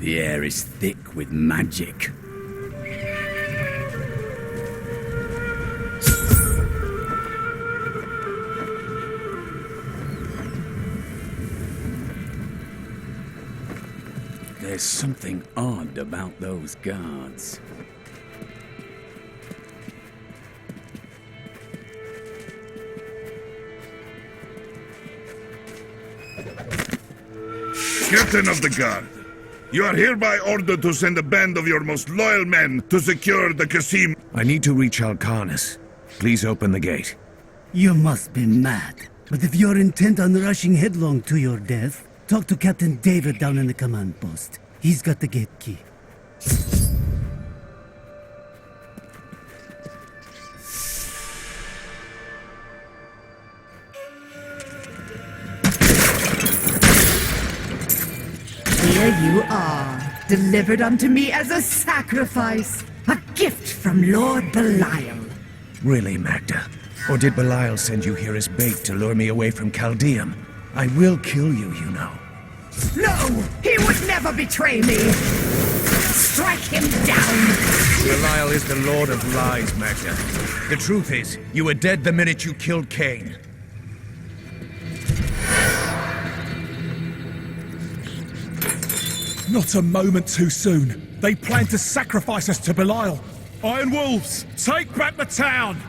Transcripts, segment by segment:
The air is thick with magic. There's something odd about those guards. Captain of the Guard, you are hereby ordered to send a band of your most loyal men to secure the Qasim. I need to reach Alcarnus. Please open the gate. You must be mad. But if you're intent on rushing headlong to your death, talk to Captain David down in the command post. He's got the gate key. Here you are, delivered unto me as a sacrifice, a gift from Lord Belial. Really, Magda? Or did Belial send you here as bait to lure me away from Chaldeum? I will kill you, you know. No, he would never betray me. Strike him down. Belial is the Lord of Lies, Magda. The truth is, you were dead the minute you killed Cain. Not a moment too soon. They plan to sacrifice us to Belial. Iron Wolves, take back the town!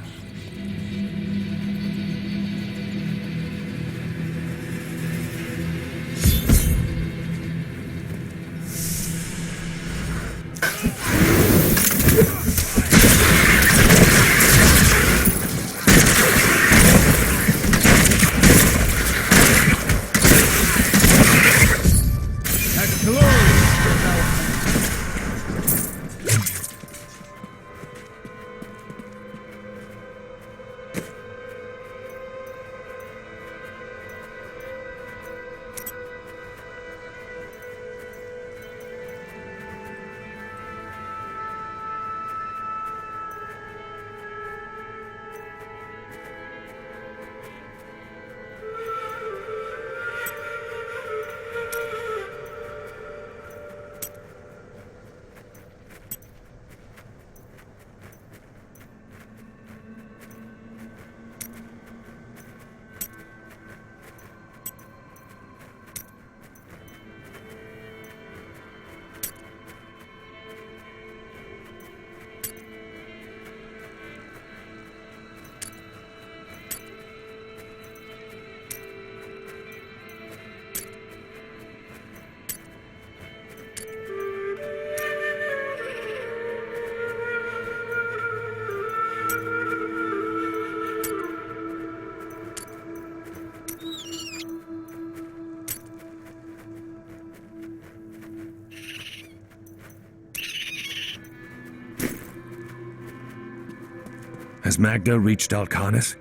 Has Magda reached Alcarnus?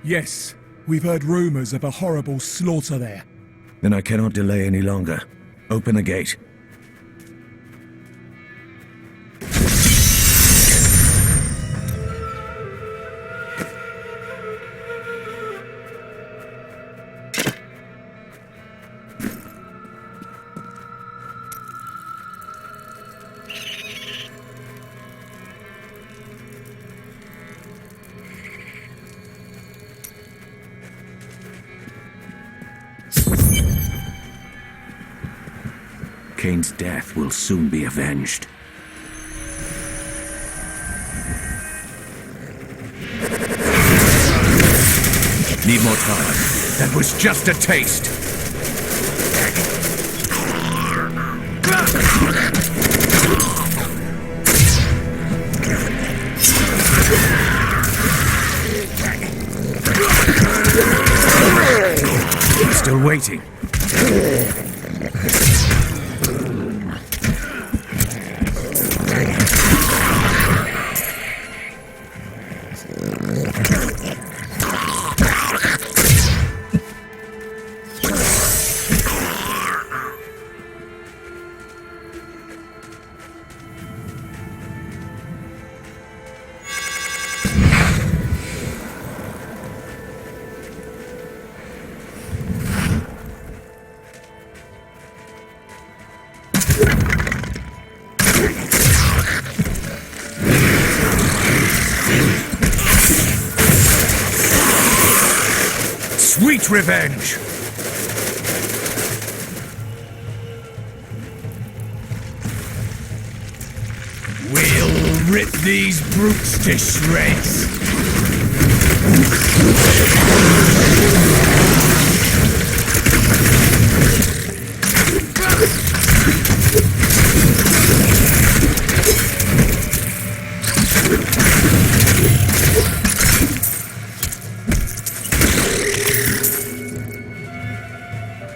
Yes, we've heard rumors of a horrible slaughter there. Then I cannot delay any longer. Open the gate. Cain's death will soon be avenged. Need more time. That was just a taste. Still waiting. sweet revenge. We'll rip these brutes to shreds.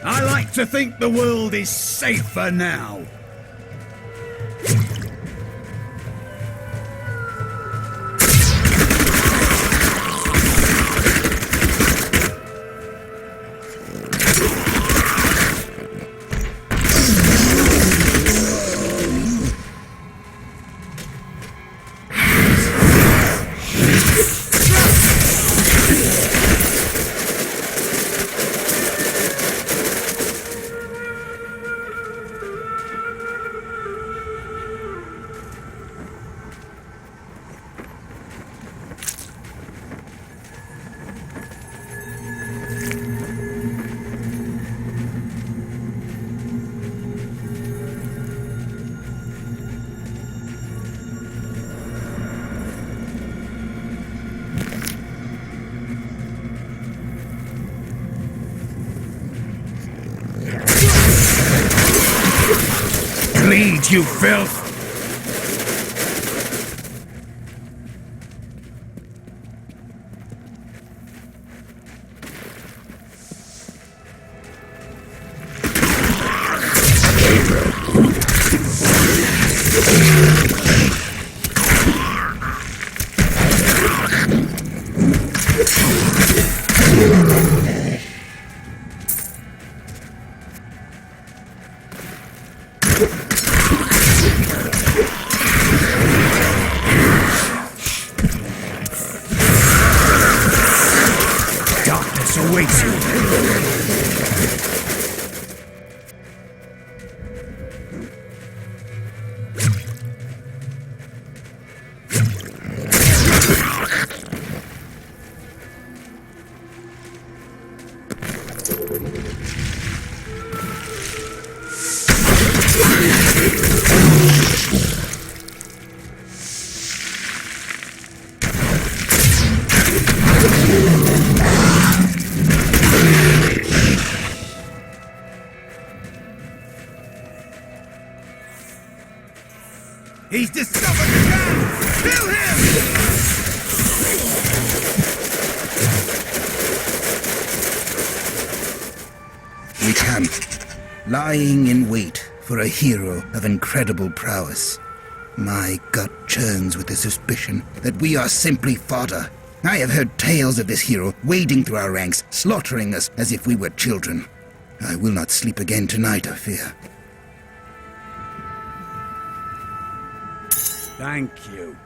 I like to think the world is safer now. Bleed, you filth! Awaits you. He's discovered the gun! Kill him! We camp, lying in wait for a hero of incredible prowess. My gut churns with the suspicion that we are simply fodder. I have heard tales of this hero wading through our ranks, slaughtering us as if we were children. I will not sleep again tonight, I fear. Thank you.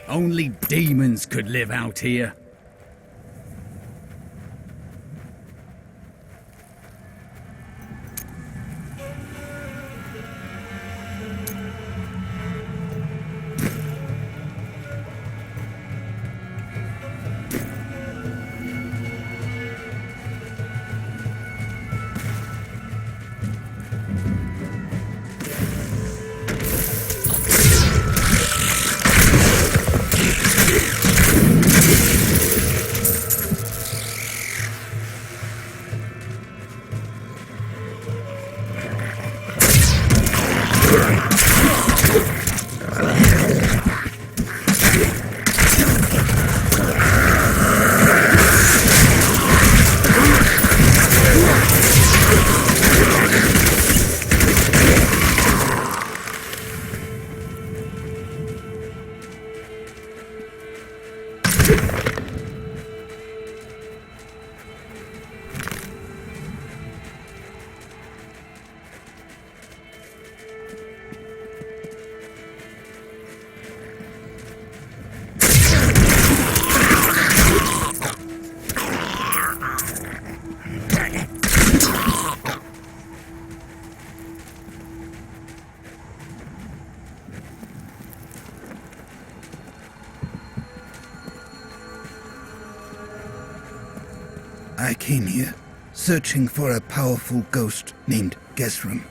Only demons could live out here. I came here searching for a powerful ghost named Gesram.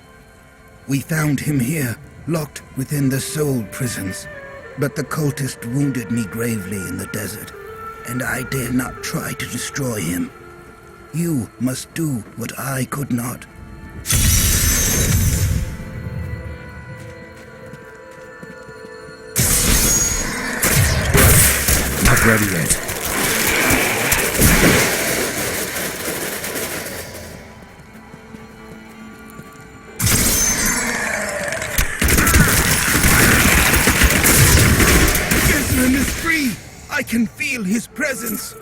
We found him here, locked within the soul prisons. But the cultist wounded me gravely in the desert, and I dare not try to destroy him. You must do what I could not. Not ready yet. Gesram is free! I can feel his presence!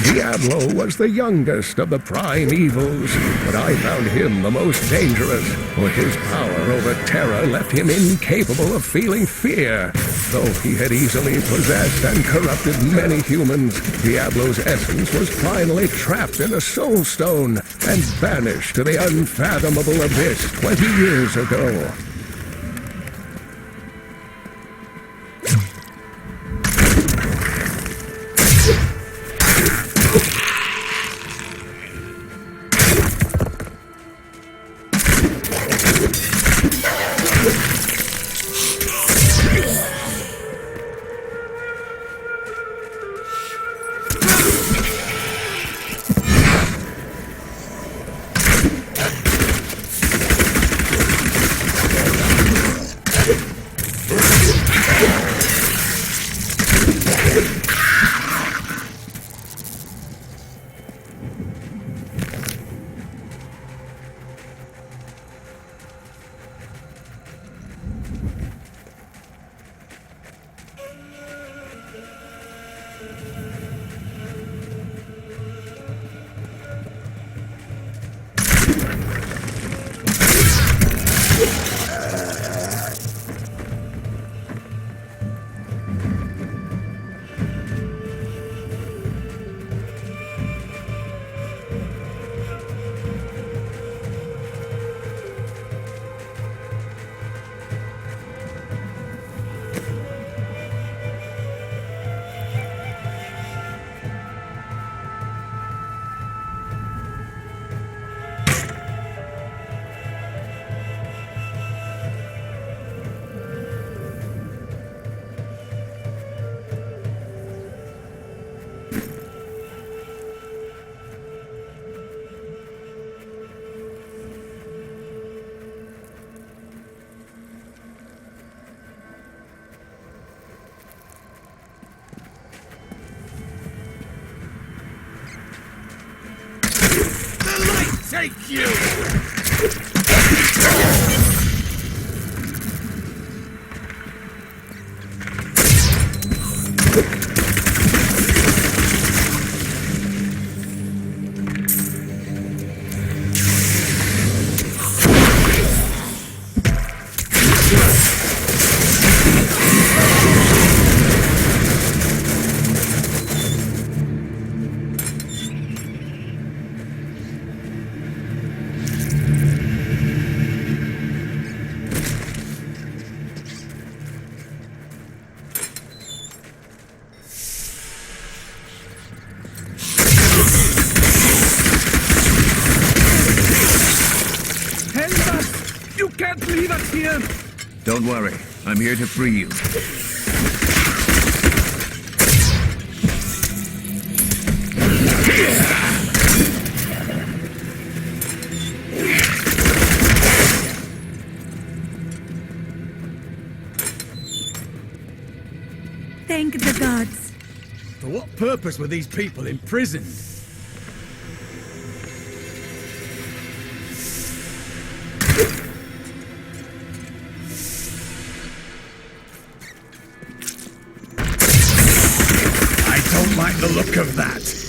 Diablo was the youngest of the prime evils, but I found him the most dangerous, for his power over terror left him incapable of feeling fear. Though he had easily possessed and corrupted many humans, Diablo's essence was finally trapped in a soul stone and banished to the unfathomable abyss 20 years ago. Take you! Don't worry, I'm here to free you. Thank the gods. For what purpose were these people imprisoned? I don't like the look of that.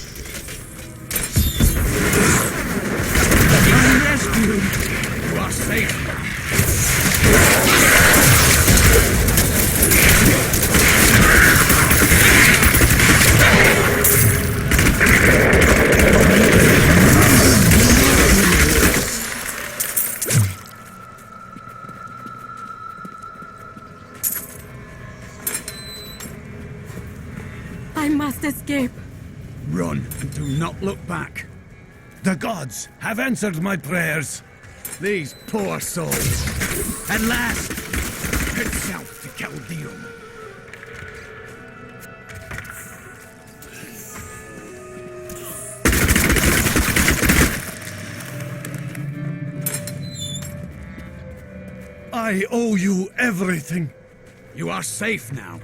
I'm rescued. You are safe. I must escape. Run and do not look back. The gods have answered my prayers. These poor souls. At last! Head south to Chaldeum. I owe you everything. You are safe now.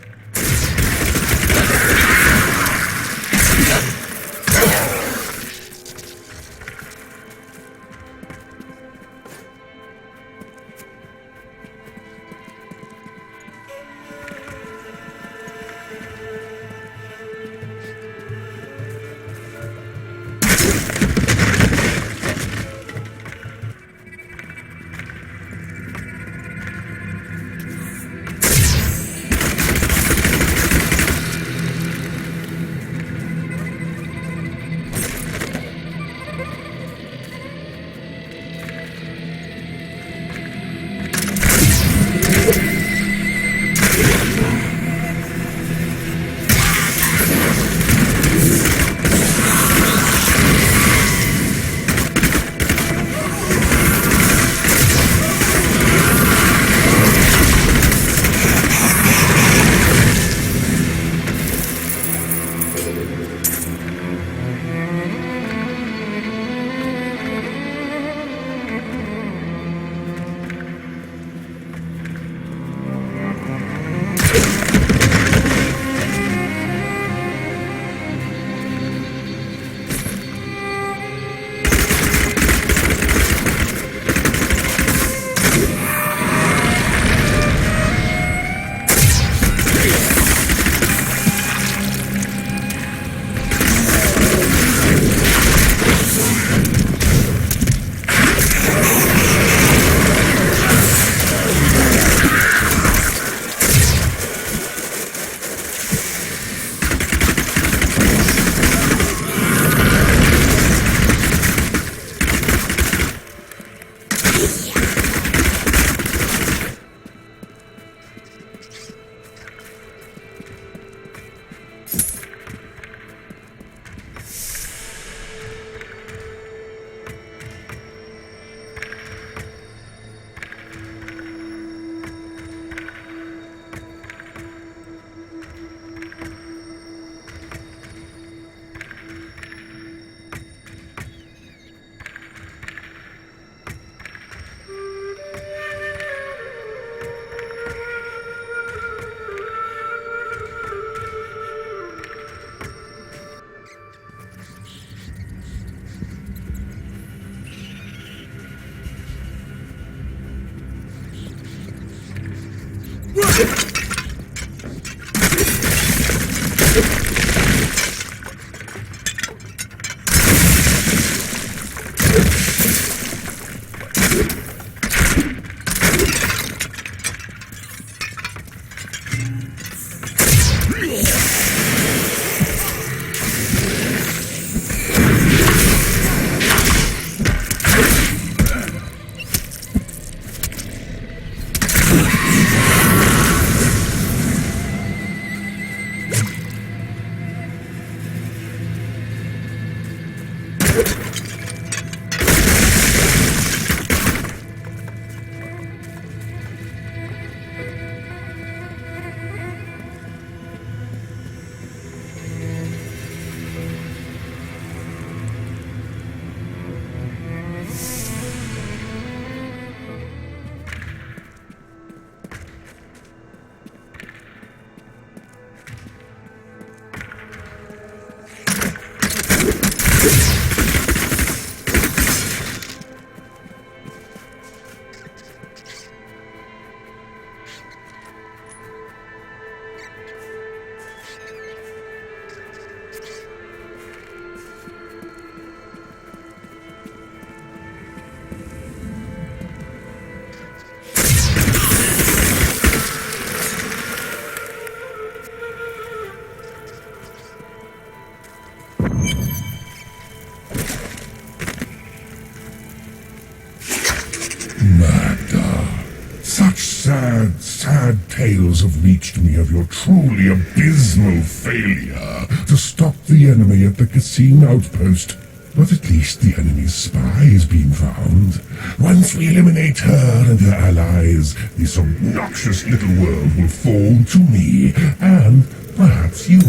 sad tales have reached me of your truly abysmal failure to stop the enemy at the Cassim outpost. But at least the enemy's spy has been found. Once we eliminate her and her allies, this obnoxious little world will fall to me, and perhaps you,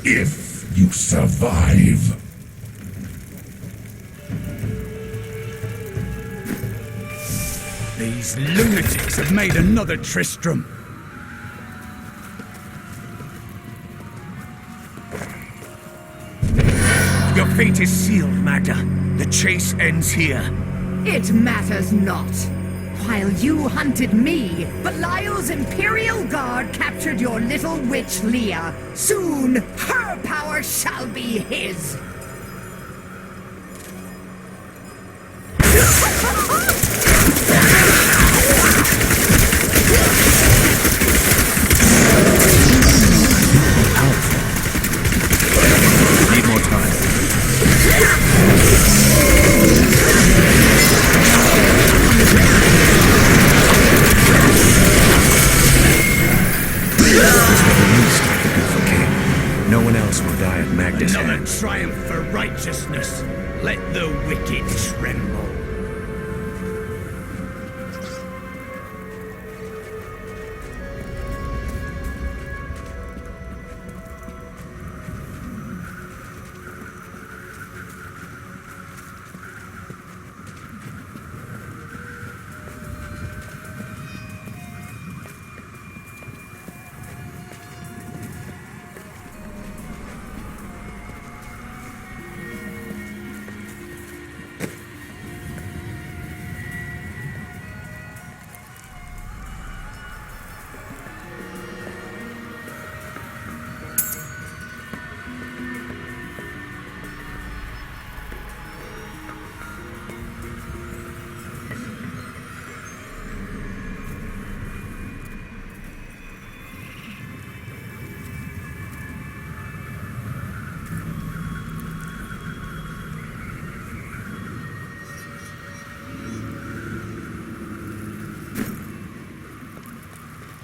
if you survive. These lunatics have made another Tristram. Your fate is sealed, Magda. The chase ends here. It matters not. While you hunted me, Belial's Imperial Guard captured your little witch Leah. Soon, her power shall be his. Need more time. No one else will die at Magda's Another hands. triumph for righteousness. Let the wicked tremble.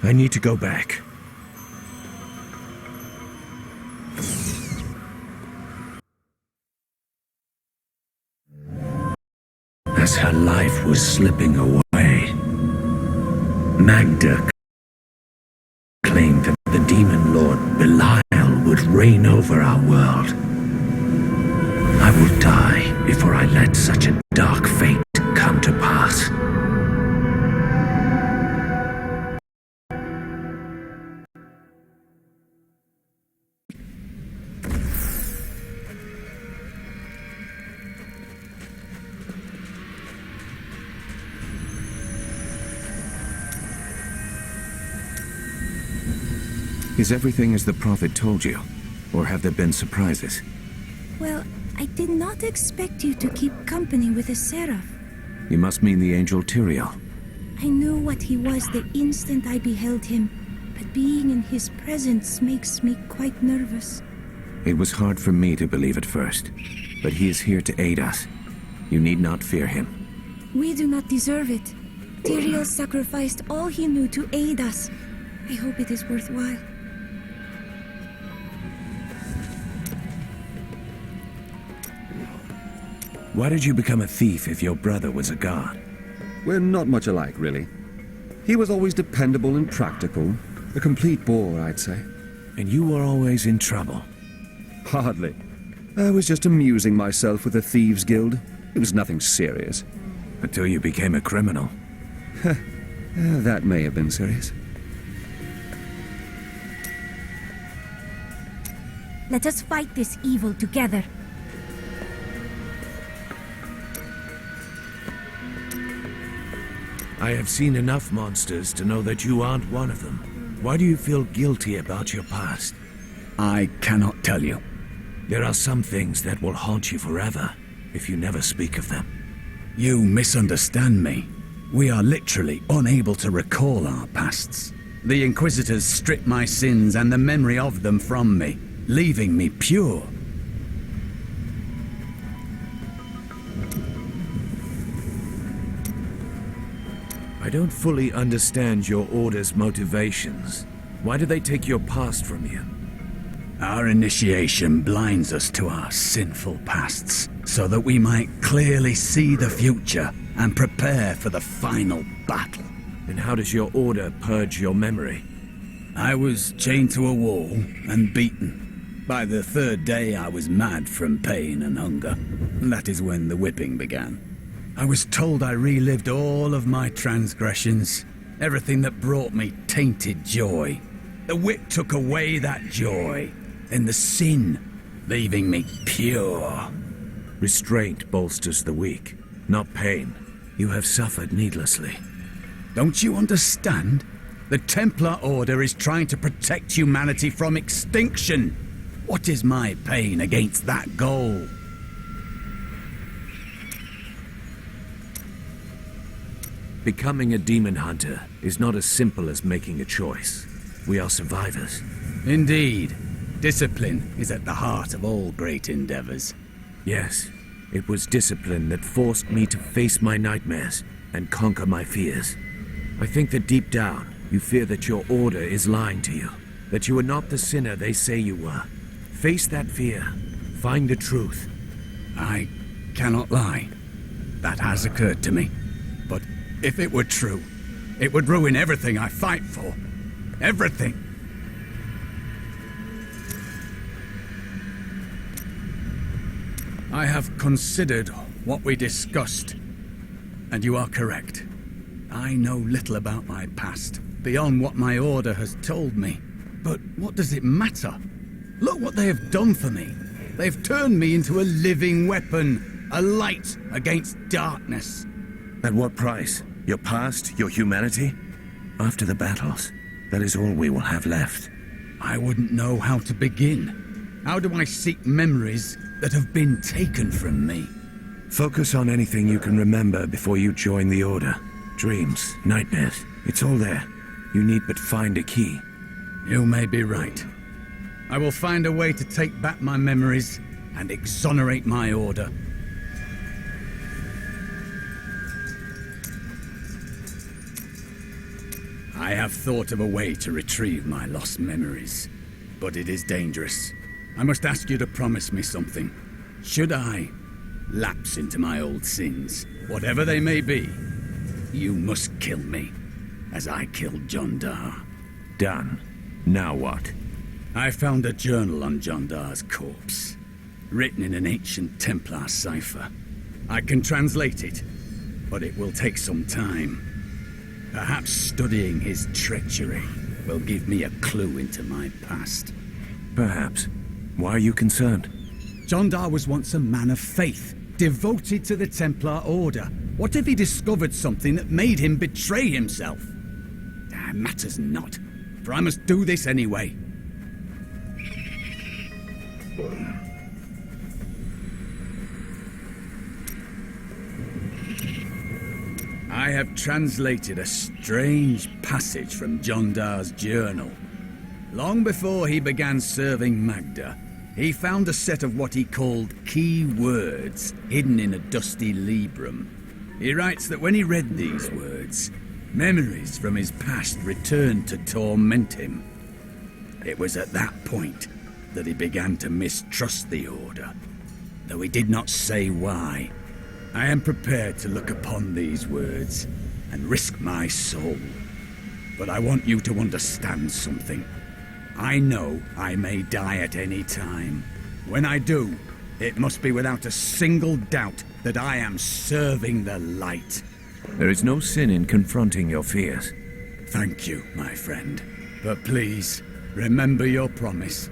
I need to go back. As her life was slipping away, Magda claimed that the demon lord Belial would reign over our world. I will die before I let such a dark fate come to pass. Is everything as the Prophet told you? Or have there been surprises? Well, I did not expect you to keep company with a seraph. You must mean the angel Tyrael. I knew what he was the instant I beheld him, but being in his presence makes me quite nervous. It was hard for me to believe at first, but he is here to aid us. You need not fear him. We do not deserve it. Tyrael sacrificed all he knew to aid us. I hope it is worthwhile. Why did you become a thief if your brother was a god? We're not much alike, really. He was always dependable and practical. A complete bore, I'd say. And you were always in trouble. Hardly. I was just amusing myself with the Thieves' Guild. It was nothing serious. Until you became a criminal. That may have been serious. Let us fight this evil together. I have seen enough monsters to know that you aren't one of them. Why do you feel guilty about your past? I cannot tell you. There are some things that will haunt you forever if you never speak of them. You misunderstand me. We are literally unable to recall our pasts. The Inquisitors stripped my sins and the memory of them from me, leaving me pure. I don't fully understand your order's motivations. Why do they take your past from you? Our initiation blinds us to our sinful pasts, so that we might clearly see the future and prepare for the final battle. And how does your order purge your memory? I was chained to a wall and beaten. By the third day I was mad from pain and hunger. That is when the whipping began. I was told I relived all of my transgressions, everything that brought me tainted joy. The whip took away that joy, and the sin, leaving me pure. Restraint bolsters the weak, not pain. You have suffered needlessly. Don't you understand? The Templar Order is trying to protect humanity from extinction. What is my pain against that goal? Becoming a demon hunter is not as simple as making a choice. We are survivors. Indeed. Discipline is at the heart of all great endeavors. Yes, it was discipline that forced me to face my nightmares and conquer my fears. I think that deep down, you fear that your order is lying to you, that you are not the sinner they say you were. Face that fear. Find the truth. I cannot lie. That has occurred to me. But if it were true, it would ruin everything I fight for. Everything. I have considered what we discussed, and you are correct. I know little about my past, beyond what my order has told me. But what does it matter? Look what they have done for me. They've turned me into a living weapon, a light against darkness. At what price? Your past? Your humanity? After the battles, that is all we will have left. I wouldn't know how to begin. How do I seek memories that have been taken from me? Focus on anything you can remember before you join the Order. Dreams, nightmares, it's all there. You need but find a key. You may be right. I will find a way to take back my memories and exonerate my order. I have thought of a way to retrieve my lost memories, but it is dangerous. I must ask you to promise me something. Should I lapse into my old sins, whatever they may be, you must kill me, as I killed John Dar. Done. Now what? I found a journal on John Dar's corpse, written in an ancient Templar cipher. I can translate it, but it will take some time. Perhaps studying his treachery will give me a clue into my past. Perhaps. Why are you concerned? John Dar was once a man of faith, devoted to the Templar Order. What if he discovered something that made him betray himself? Matters not, for I must do this anyway. I have translated a strange passage from John Dar's journal. Long before he began serving Magda, he found a set of what he called key words hidden in a dusty librum. He writes that when he read these words, memories from his past returned to torment him. It was at that point that he began to mistrust the Order, though he did not say why. I am prepared to look upon these words and risk my soul. But I want you to understand something. I know I may die at any time. When I do, it must be without a single doubt that I am serving the light. There is no sin in confronting your fears. Thank you, my friend. But please, remember your promise.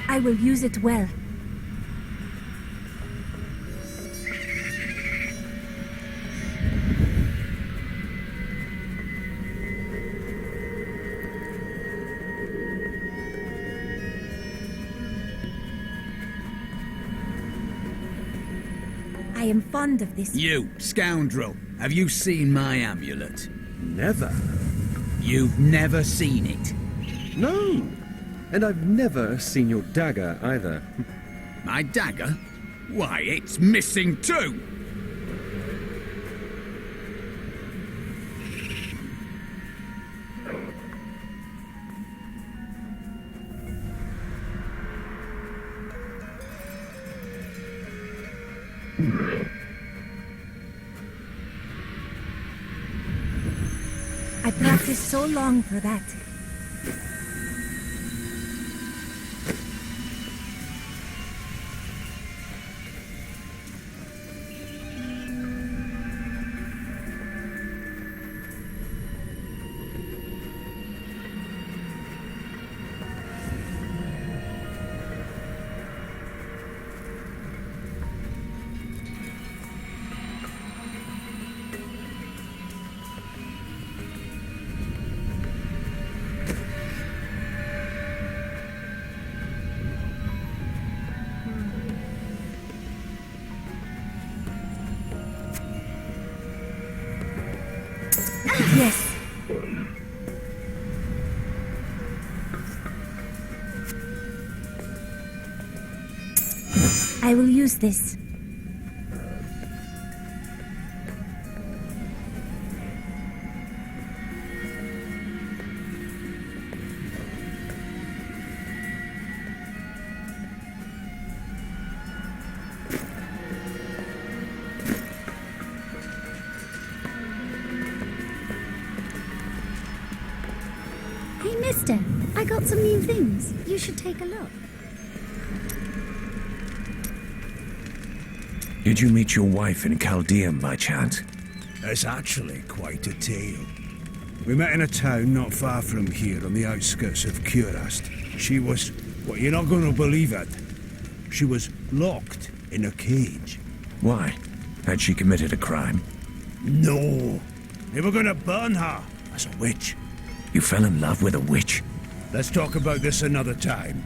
I will use it well. I am fond of this. You, scoundrel, have you seen my amulet? Never. You've never seen it? No. And I've never seen your dagger either. My dagger? Why, it's missing too! I practiced so long for that. Yes. I will use this. Hey, mister, I got some new things. You should take a look. Did you meet your wife in Chaldean by chance? It's actually quite a tale. We met in a town not far from here on the outskirts of Curast. She was, well, you're not going to believe it. She was locked in a cage. Why? Had she committed a crime? No. They were going to burn her as a witch. You fell in love with a witch? Let's talk about this another time.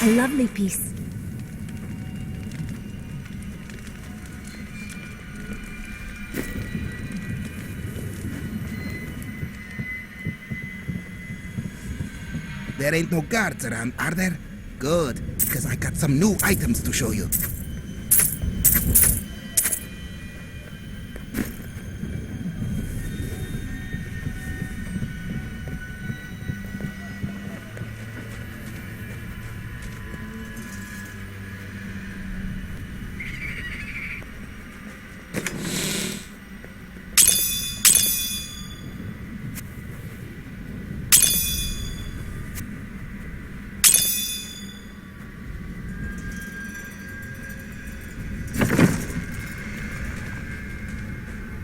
A lovely piece. There ain't no guards around, are there? Good, because I got some new items to show you.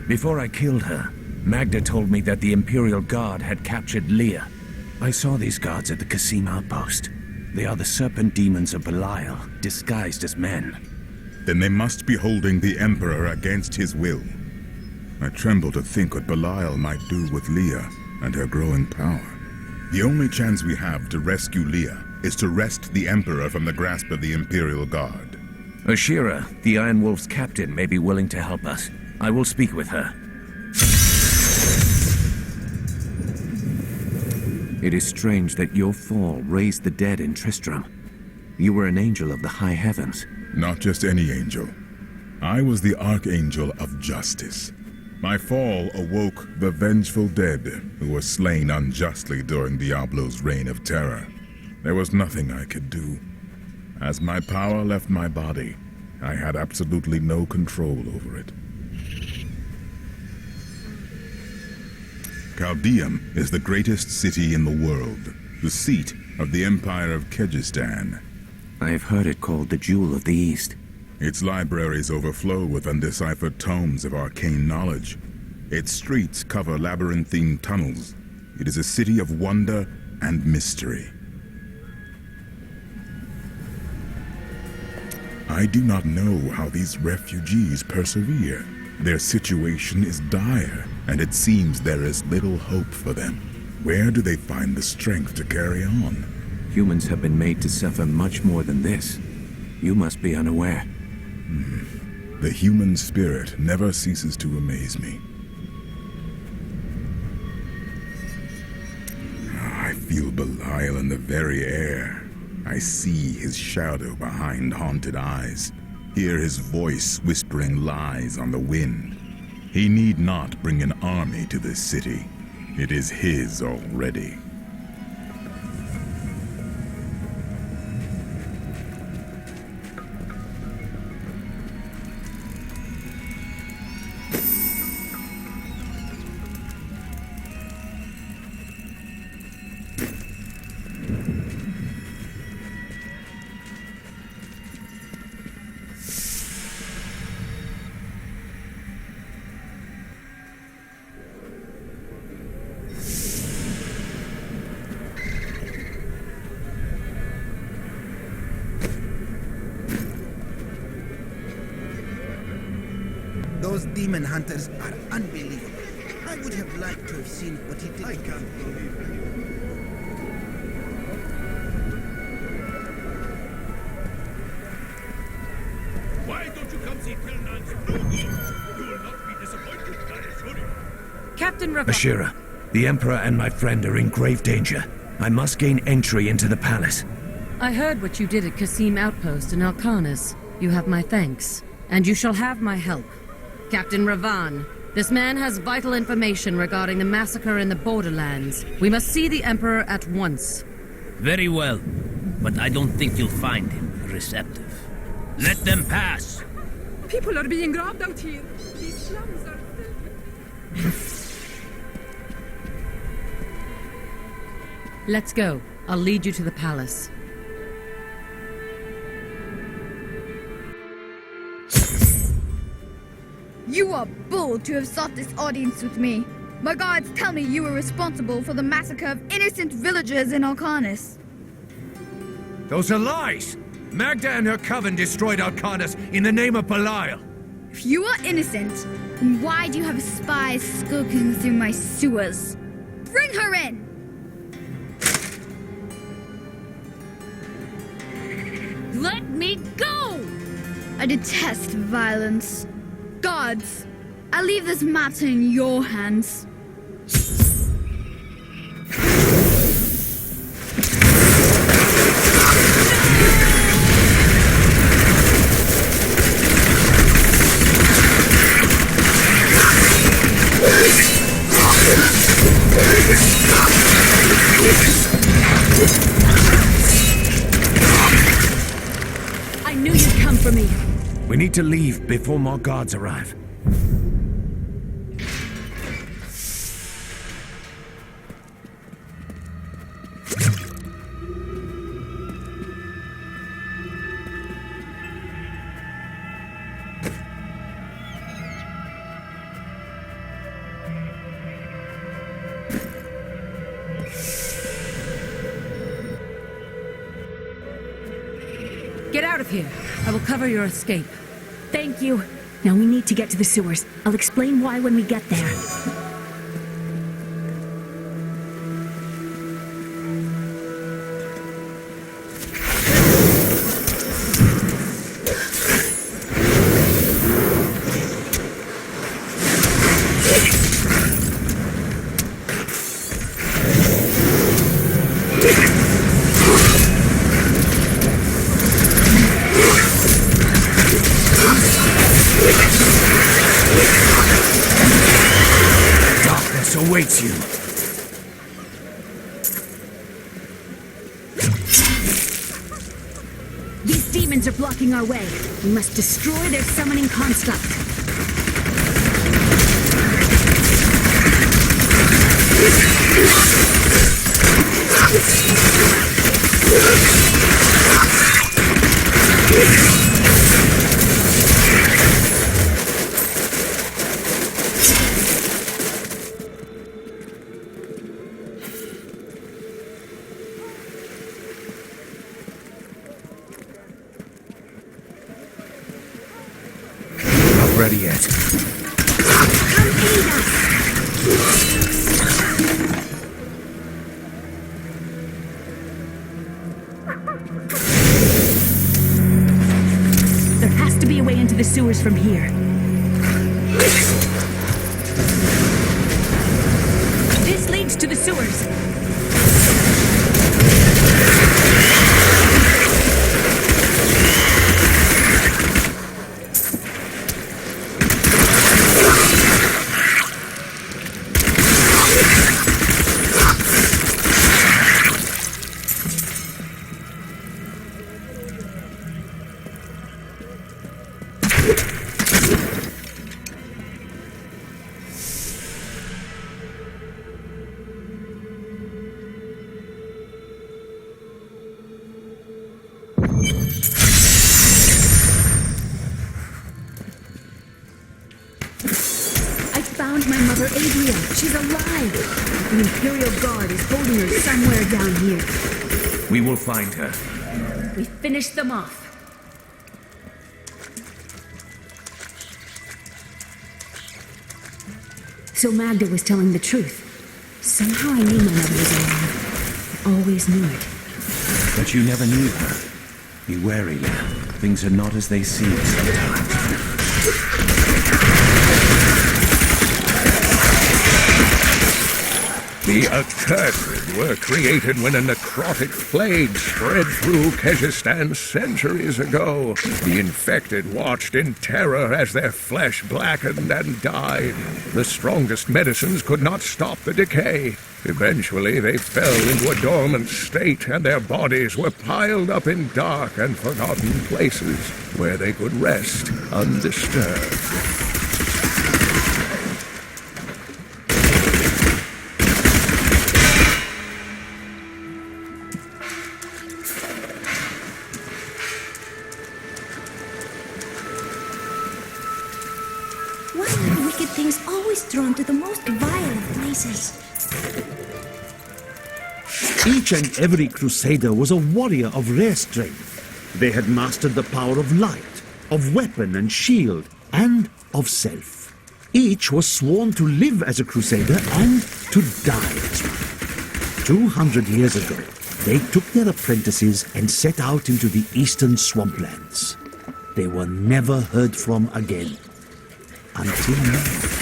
Before I killed her, Magda told me that the Imperial Guard had captured Leah. I saw these guards at the Kasim outpost. They are the serpent demons of Belial, disguised as men. Then they must be holding the Emperor against his will. I tremble to think what Belial might do with Leah and her growing power. The only chance we have to rescue Leah is to wrest the Emperor from the grasp of the Imperial Guard. Ashira, the Iron Wolf's captain, may be willing to help us. I will speak with her. It is strange that your fall raised the dead in Tristram. You were an angel of the high heavens. Not just any angel. I was the Archangel of Justice. My fall awoke the vengeful dead who were slain unjustly during Diablo's reign of terror. There was nothing I could do. As my power left my body, I had absolutely no control over it. Chaldeum is the greatest city in the world, the seat of the Empire of Kyrgyzstan. I've heard it called the Jewel of the East. Its libraries overflow with undeciphered tomes of arcane knowledge. Its streets cover labyrinthine tunnels. It is a city of wonder and mystery. I do not know how these refugees persevere. Their situation is dire, and it seems there is little hope for them. Where do they find the strength to carry on? Humans have been made to suffer much more than this. You must be unaware. The human spirit never ceases to amaze me. I feel Belial in the very air. I see his shadow behind haunted eyes, hear his voice whispering lies on the wind. He need not bring an army to this city. It is his already. Those demon hunters are unbelievable. I would have liked to have seen what he did. I can't believe it. Why don't you come see Tilnan's movie? You will not be disappointed, I assure you. Captain Ashira, the Emperor and my friend are in grave danger. I must gain entry into the palace. I heard what you did at Qasim Outpost in Alcanis. You have my thanks, and you shall have my help. Captain Ravan, this man has vital information regarding the massacre in the borderlands. We must see the Emperor at once. Very well, but I don't think you'll find him receptive. Let them pass! People are being robbed out here. These slums are filled. Let's go. I'll lead you to the palace. You are bold to have sought this audience with me. My guards tell me you were responsible for the massacre of innocent villagers in Alcanis. Those are lies! Magda and her coven destroyed Alcanis in the name of Belial. If you are innocent, then why do you have spies skulking through my sewers? Bring her in! Let me go! I detest violence. Gods, I leave this matter in your hands. I knew you'd come for me. We need to leave before more guards arrive. Get out of here. I will cover your escape. Thank you. Now we need to get to the sewers. I'll explain why when we get there. awaits you. These demons are blocking our way. We must destroy their summoning construct. Not ready yet. There has to be a way into the sewers from here. This leads to the sewers. She's alive! The Imperial Guard is holding her somewhere down here. We will find her. We finished them off. So Magda was telling the truth. Somehow I knew my mother was alive. I always knew it. But you never knew her. Be wary, Leah. Things are not as they seem sometimes. The accursed were created when a necrotic plague spread through Kyrgyzstan centuries ago. The infected watched in terror as their flesh blackened and died. The strongest medicines could not stop the decay. Eventually, they fell into a dormant state, and their bodies were piled up in dark and forgotten places where they could rest undisturbed. Drawn to the most violent places. Each and every crusader was a warrior of rare strength. They had mastered the power of light, of weapon and shield, and of self. Each was sworn to live as a crusader and to die as one. 200 years ago, they took their apprentices and set out into the eastern swamplands. They were never heard from again. Until now.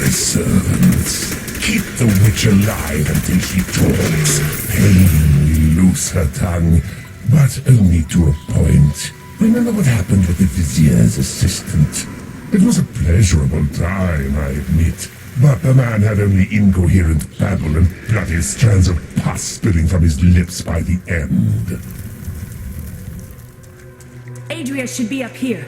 as servants. Keep the witch alive until she talks. Painfully loose her tongue, but only to a point. Remember what happened with the vizier's assistant? It was a pleasurable time, I admit. But the man had only incoherent babble and bloody strands of pus spilling from his lips by the end. Adria should be up here.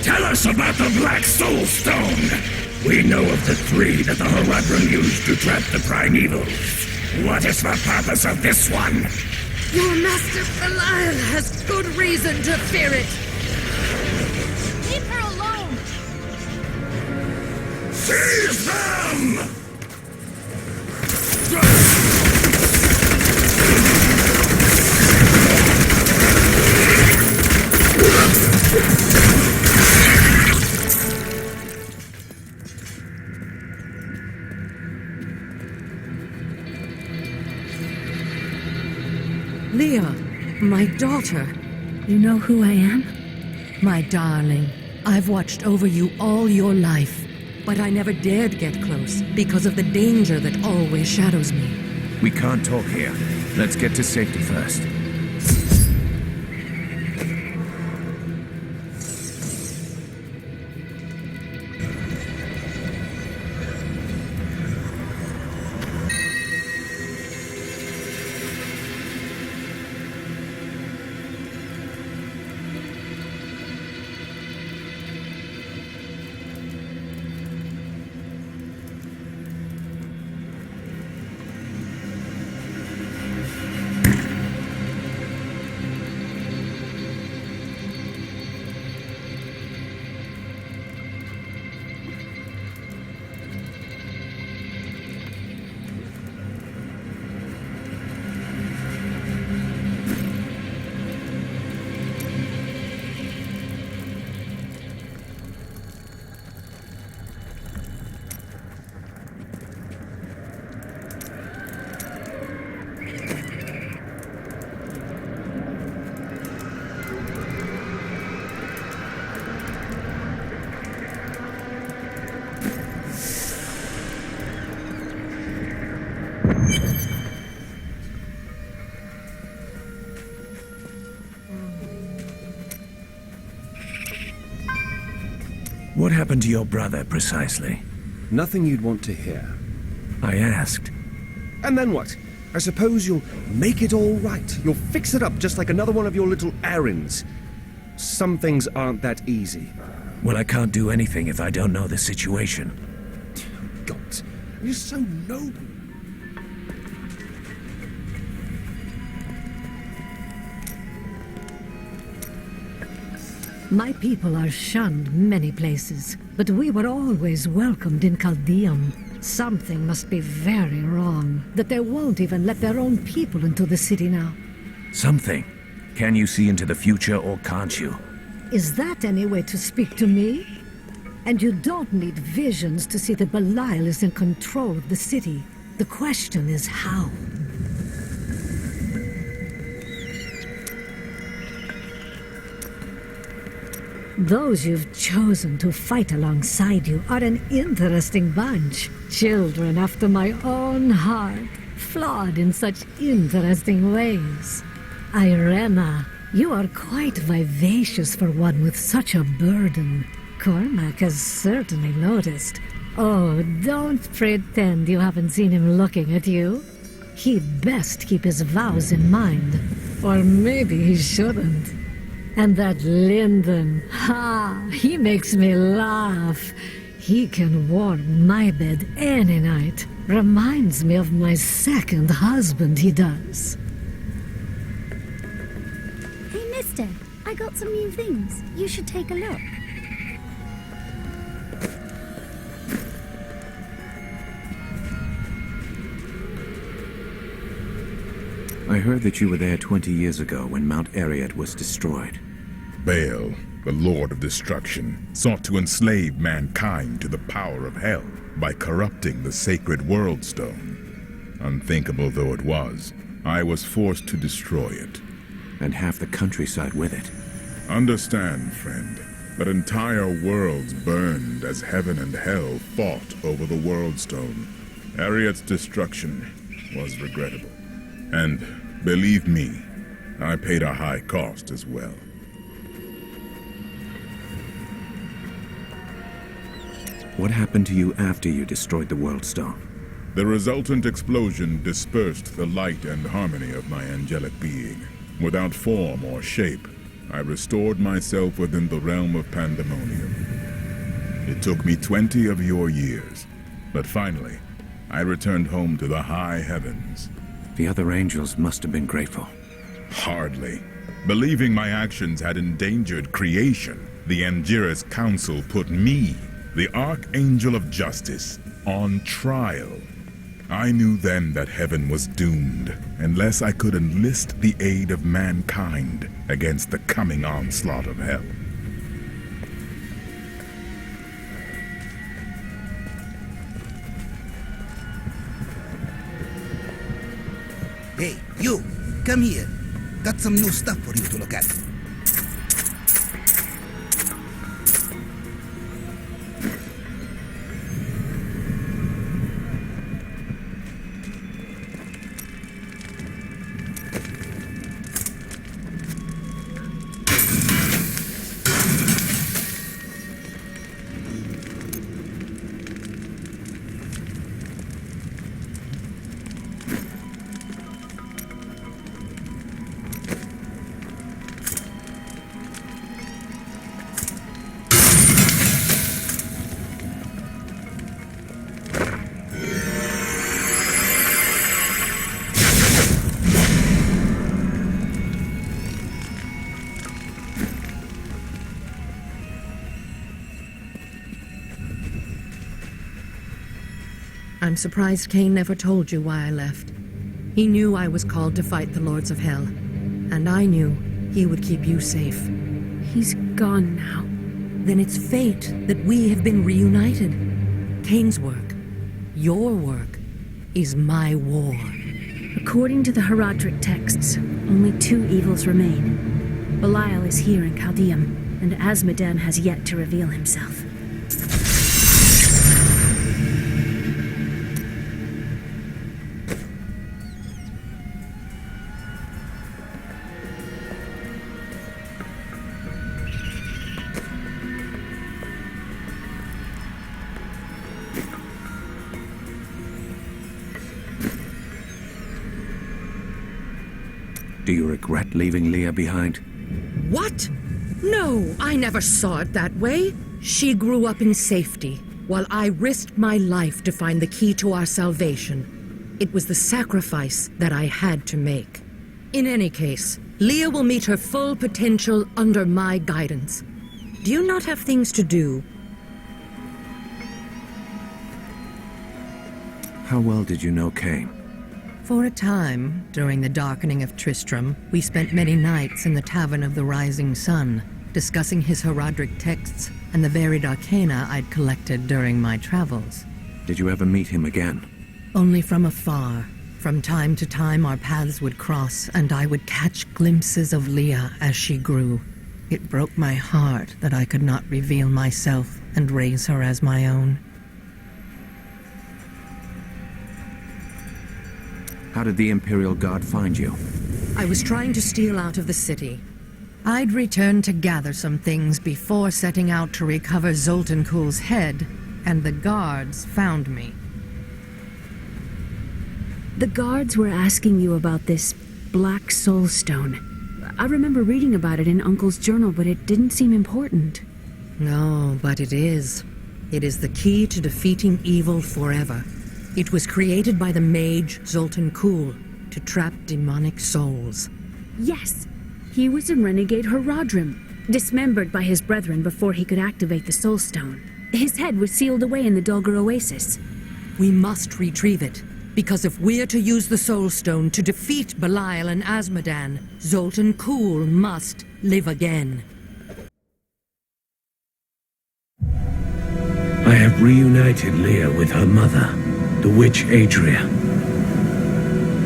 Tell us about the Black Soul Stone! We know of the three that the Horadrim used to trap the primevals. What is the purpose of this one? Your master Belial has good reason to fear it. Leave her alone! Seize them! Leah, my daughter. You know who I am? My darling, I've watched over you all your life, but I never dared get close because of the danger that always shadows me. We can't talk here. Let's get to safety first. What happened to your brother, precisely? Nothing you'd want to hear. I asked. And then what? I suppose you'll make it all right. You'll fix it up just like another one of your little errands. Some things aren't that easy. Well, I can't do anything if I don't know the situation. God, you're so noble. My people are shunned many places, but we were always welcomed in Chaldeum. Something must be very wrong, that they won't even let their own people into the city now. Something? Can you see into the future or can't you? Is that any way to speak to me? And you don't need visions to see that Belial is in control of the city. The question is how? Those you've chosen to fight alongside you are an interesting bunch. Children after my own heart, flawed in such interesting ways. Irena, you are quite vivacious for one with such a burden. Cormac has certainly noticed. Oh, don't pretend you haven't seen him looking at you. He'd best keep his vows in mind. Or maybe he shouldn't. And that Lyndon, he makes me laugh. He can warm my bed any night. Reminds me of my second husband, he does. Hey, mister, I got some new things. You should take a look. I heard that you were there 20 years ago when Mount Ariat was destroyed. Baal, the Lord of Destruction, sought to enslave mankind to the power of hell by corrupting the sacred World Stone. Unthinkable though it was, I was forced to destroy it. And half the countryside with it. Understand, friend, that entire worlds burned as heaven and hell fought over the World Stone. Harriet's destruction was regrettable. And, believe me, I paid a high cost as well. What happened to you after you destroyed the World Stone? The resultant explosion dispersed the light and harmony of my angelic being. Without form or shape, I restored myself within the realm of pandemonium. It took me 20 of your years, but finally, I returned home to the high heavens. The other angels must have been grateful. Hardly. Believing my actions had endangered creation, the Angiras Council put me, the Archangel of Justice, on trial. I knew then that heaven was doomed, unless I could enlist the aid of mankind against the coming onslaught of hell. Hey, you! Come here. Got some new stuff for you to look at. I'm surprised Cain never told you why I left. He knew I was called to fight the Lords of Hell, and I knew he would keep you safe. He's gone now. Then it's fate that we have been reunited. Cain's work, your work, is my war. According to the Herodric texts, only 2 evils remain. Belial is here in Chaldeum, and Azmodan has yet to reveal himself. Do you regret leaving Leah behind? What? No, I never saw it that way. She grew up in safety, while I risked my life to find the key to our salvation. It was the sacrifice that I had to make. In any case, Leah will meet her full potential under my guidance. Do you not have things to do? How well did you know Cain? For a time, during the darkening of Tristram, we spent many nights in the Tavern of the Rising Sun, discussing his Herodric texts and the varied arcana I'd collected during my travels. Did you ever meet him again? Only from afar. From time to time our paths would cross, and I would catch glimpses of Leah as she grew. It broke my heart that I could not reveal myself and raise her as my own. How did the Imperial Guard find you? I was trying to steal out of the city. I'd returned to gather some things before setting out to recover Zoltan Kuhl's head, and the guards found me. The guards were asking you about this Black Soul Stone. I remember reading about it in Uncle's journal, but it didn't seem important. No, but it is. It is the key to defeating evil forever. It was created by the mage Zoltan Kuhl to trap demonic souls. Yes, he was a renegade Herodrim, dismembered by his brethren before he could activate the Soul Stone. His head was sealed away in the Dulgar Oasis. We must retrieve it, because if we're to use the Soul Stone to defeat Belial and Azmodan, Zoltan Kuhl must live again. I have reunited Leah with her mother, the witch Adria.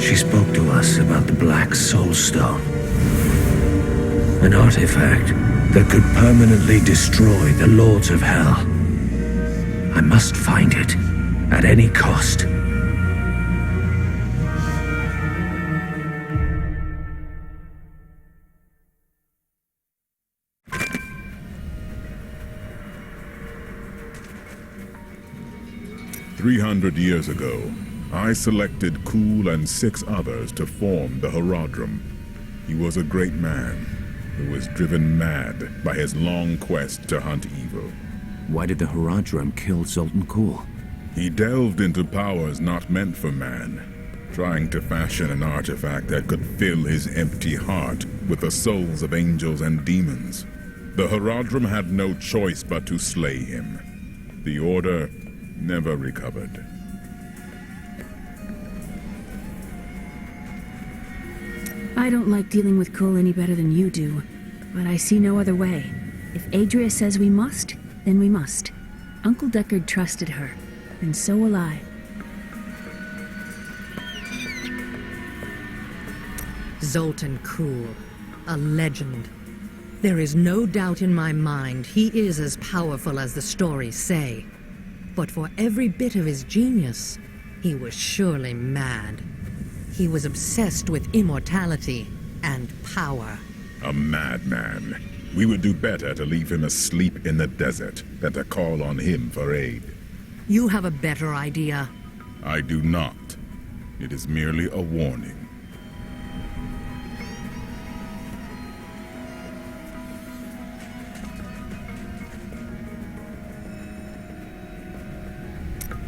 She spoke to us about the Black Soul Stone. An artifact that could permanently destroy the Lords of Hell. I must find it, at any cost. "300 years ago, I selected Kul and 6 others to form the Horadrim. He was a great man who was driven mad by his long quest to hunt evil. Why did the Horadrim kill Zoltan Kul? He delved into powers not meant for man, trying to fashion an artifact that could fill his empty heart with the souls of angels and demons. The Horadrim had no choice but to slay him. The Order never recovered. I don't like dealing with Kul any better than you do, but I see no other way. If Adria says we must, then we must. Uncle Deckard trusted her, and so will I. Zoltan Kul, a legend. There is no doubt in my mind he is as powerful as the stories say. But for every bit of his genius, he was surely mad. He was obsessed with immortality and power. A madman. We would do better to leave him asleep in the desert than to call on him for aid. You have a better idea. I do not. It is merely a warning.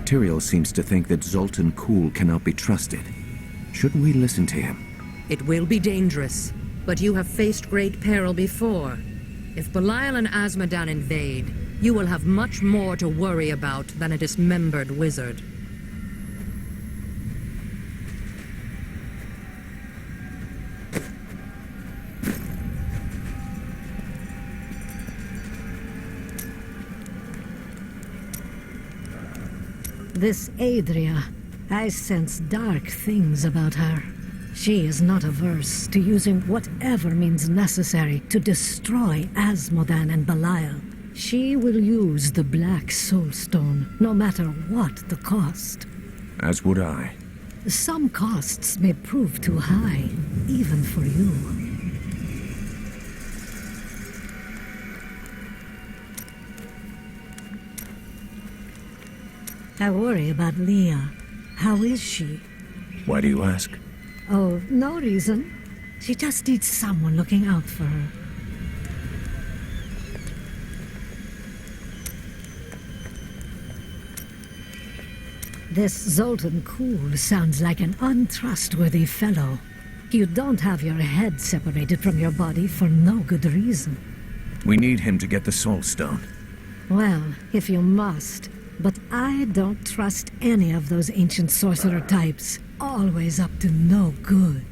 Tyrael seems to think that Zoltan Kul cannot be trusted. Shouldn't we listen to him? It will be dangerous, but you have faced great peril before. If Belial and Azmodan invade, you will have much more to worry about than a dismembered wizard. This Adria, I sense dark things about her. She is not averse to using whatever means necessary to destroy Azmodan and Belial. She will use the Black Soul Stone, no matter what the cost. As would I. Some costs may prove too high, even for you. I worry about Leah. How is she? Why do you ask? Oh, no reason. She just needs someone looking out for her. This Zoltan Kul sounds like an untrustworthy fellow. You don't have your head separated from your body for no good reason. We need him to get the Soul Stone. Well, if you must. But I don't trust any of those ancient sorcerer types. Always up to no good.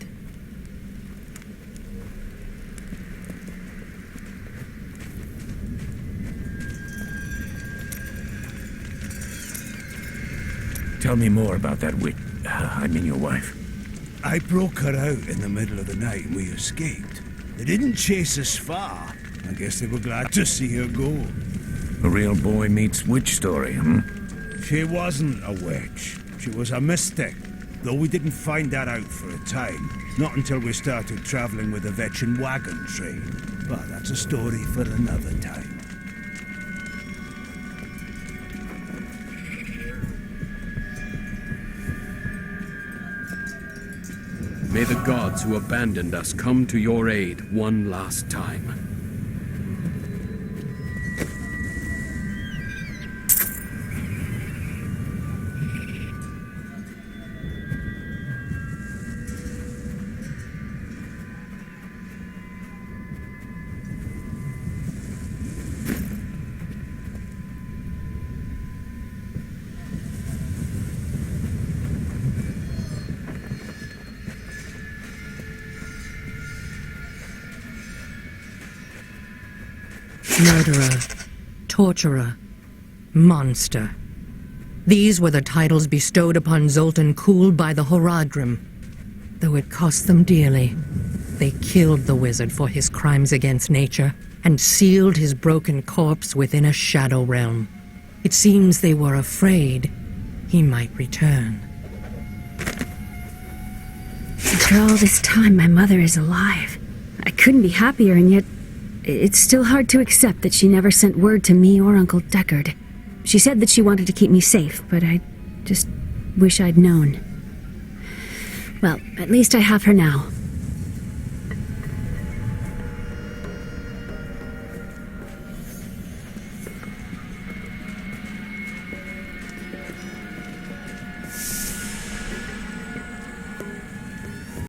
Tell me more about that witch. I mean your wife. I broke her out in the middle of the night and we escaped. They didn't chase us far. I guess they were glad to see her go. A real boy meets witch story, hmm? She wasn't a witch. She was a mystic. Though we didn't find that out for a time. Not until we started traveling with the Vetchin wagon train. But that's a story for another time. May the gods who abandoned us come to your aid one last time. Murderer, torturer, monster. These were the titles bestowed upon Zoltan Kul by the Horadrim. though it cost them dearly. They killed the wizard for his crimes against nature and sealed his broken corpse within a shadow realm. It seems they were afraid he might return. After all this time, my mother is alive. I couldn't be happier, and yet it's still hard to accept that she never sent word to me or Uncle Deckard. She said that she wanted to keep me safe, but I just wish I'd known. Well, at least I have her now.